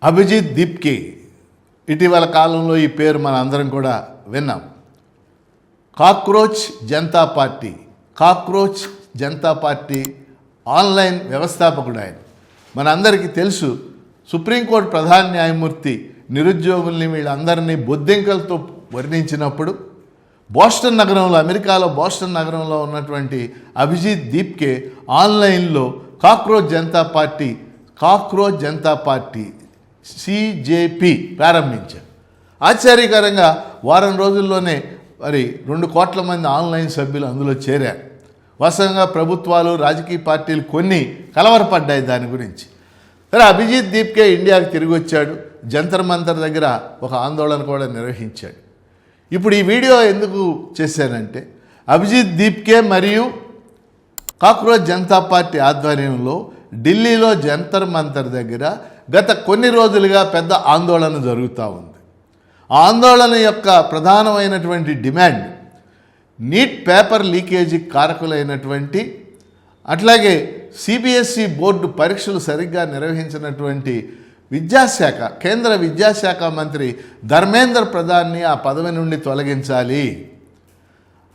అభిజిత్ దీప్కే ఇటీవల కాలంలో ఈ పేరు మన అందరం కూడా విన్నాం. కాక్రోచ్ జనతా పార్టీ ఆన్లైన్ వ్యవస్థాపకుడు ఆయన. మనందరికీ తెలుసు, సుప్రీంకోర్టు ప్రధాన న్యాయమూర్తి నిరుద్యోగుల్ని వీళ్ళందరినీ బొద్దింకలతో వర్ణించినప్పుడు అమెరికాలో బోస్టన్ నగరంలో ఉన్నటువంటి అభిజిత్ దీప్కే ఆన్లైన్లో కాక్రోచ్ జనతా పార్టీ సిజేపి ప్రారంభించారు. ఆశ్చర్యకరంగా వారం రోజుల్లోనే 2 కోట్ల మంది ఆన్లైన్ సభ్యులు అందులో చేరారు. వాస్తవంగా ప్రభుత్వాలు, రాజకీయ పార్టీలు కొన్ని కలవరపడ్డాయి దాని గురించి. సరే, అభిజిత్ దీప్కే ఇండియాకి తిరిగి వచ్చాడు. జంతర్ మంతర్ దగ్గర ఒక ఆందోళన కూడా నిర్వహించాడు. ఇప్పుడు ఈ వీడియో ఎందుకు చేశానంటే, అభిజిత్ దీప్కే మరియు కాక్రోచ్ జనతా పార్టీ ఆధ్వర్యంలో ఢిల్లీలో జంతర్ మంతర్ దగ్గర గత కొన్ని రోజులుగా పెద్ద ఆందోళన జరుగుతూ ఉంది. ఆ ఆందోళన యొక్క ప్రధానమైనటువంటి డిమాండ్ నీట్ పేపర్ లీకేజీ కారకులైనటువంటి, అట్లాగే సిబిఎస్ఈ బోర్డు పరీక్షలు సరిగ్గా నిర్వహించినటువంటి కేంద్ర విద్యాశాఖ మంత్రి ధర్మేంద్ర ప్రధాన్ని ఆ పదవి నుండి తొలగించాలి.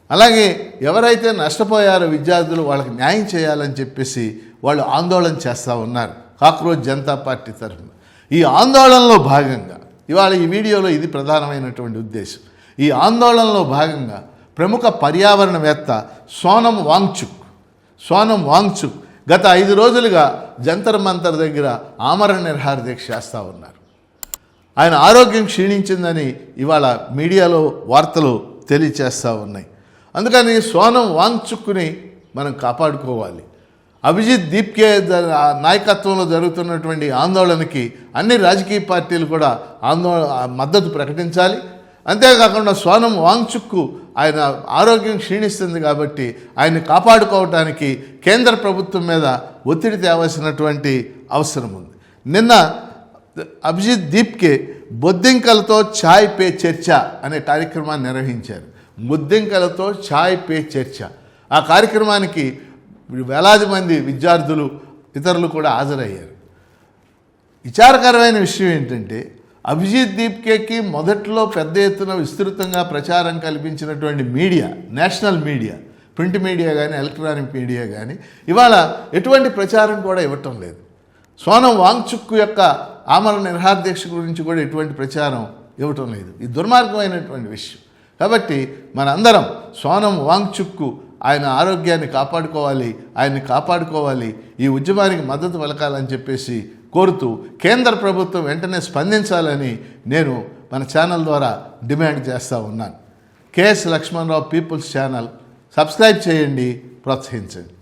అలాగే ఎవరైతే నష్టపోయారో విద్యార్థులు, వాళ్ళకి న్యాయం చేయాలని చెప్పేసి వాళ్ళు ఆందోళన చేస్తూ ఉన్నారు కాక్రోచ్ జనతా పార్టీ తరఫున. ఈ ఆందోళనలో భాగంగా ఇవాళ ఈ వీడియోలో ఇది ప్రధానమైనటువంటి ఉద్దేశం. ఈ ఆందోళనలో భాగంగా ప్రముఖ పర్యావరణవేత్త సోనం వాంగ్చుక్ గత 5 రోజులుగా జంతర్ మంతర్ దగ్గర ఆమరణ నిరాహార దీక్ష చేస్తూ ఉన్నారు. ఆయన ఆరోగ్యం క్షీణించిందని ఇవాళ మీడియాలో వార్తలు తెలియచేస్తూ ఉన్నాయి. అందుకని సోనం వాంగ్చుక్ని మనం కాపాడుకోవాలి. అభిజిత్ దీప్కే నాయకత్వంలో జరుగుతున్నటువంటి ఆందోళనకి అన్ని రాజకీయ పార్టీలు కూడా మద్దతు ప్రకటించాలి. అంతేకాకుండా సోనం వాంగ్చుక్కు ఆయన ఆరోగ్యం క్షీణిస్తుంది కాబట్టి ఆయన్ని కాపాడుకోవటానికి కేంద్ర ప్రభుత్వం మీద ఒత్తిడి తేవాల్సినటువంటి అవసరం ఉంది. నిన్న అభిజిత్ దీప్కే బొద్దింకలతో ఛాయ్ పే చర్చ అనే కార్యక్రమాన్ని నిర్వహించారు. బొద్దింకలతో ఛాయ్ పే చర్చ. ఆ కార్యక్రమానికి వేలాది మంది విద్యార్థులు, ఇతరులు కూడా హాజరయ్యారు. విచారకరమైన విషయం ఏంటంటే, అభిజిత్ దీప్కేకి మొదట్లో పెద్ద ఎత్తున విస్తృతంగా ప్రచారం కల్పించినటువంటి media, national media, print media కానీ ఎలక్ట్రానిక్ మీడియా కానీ ఇవాళ ఎటువంటి ప్రచారం కూడా ఇవ్వటం లేదు. సోనం వాంగ్చుక్ యొక్క ఆమరణ నిరాహార దీక్ష గురించి కూడా ఎటువంటి ప్రచారం ఇవ్వటం లేదు. ఇది దుర్మార్గమైనటువంటి విషయం. కాబట్టి మనందరం సోనం వాంగ్చుక్కు ఆయన ఆరోగ్యాన్ని కాపాడుకోవాలి, ఈ ఉద్యమానికి మద్దతు పలకాలని చెప్పేసి కోరుతూ కేంద్ర ప్రభుత్వం వెంటనే స్పందించాలని నేను మన ఛానల్ ద్వారా డిమాండ్ చేస్తూ ఉన్నాను. KS Lakshmanarao people's channel subscribe చేయండి, ప్రోత్సహించండి.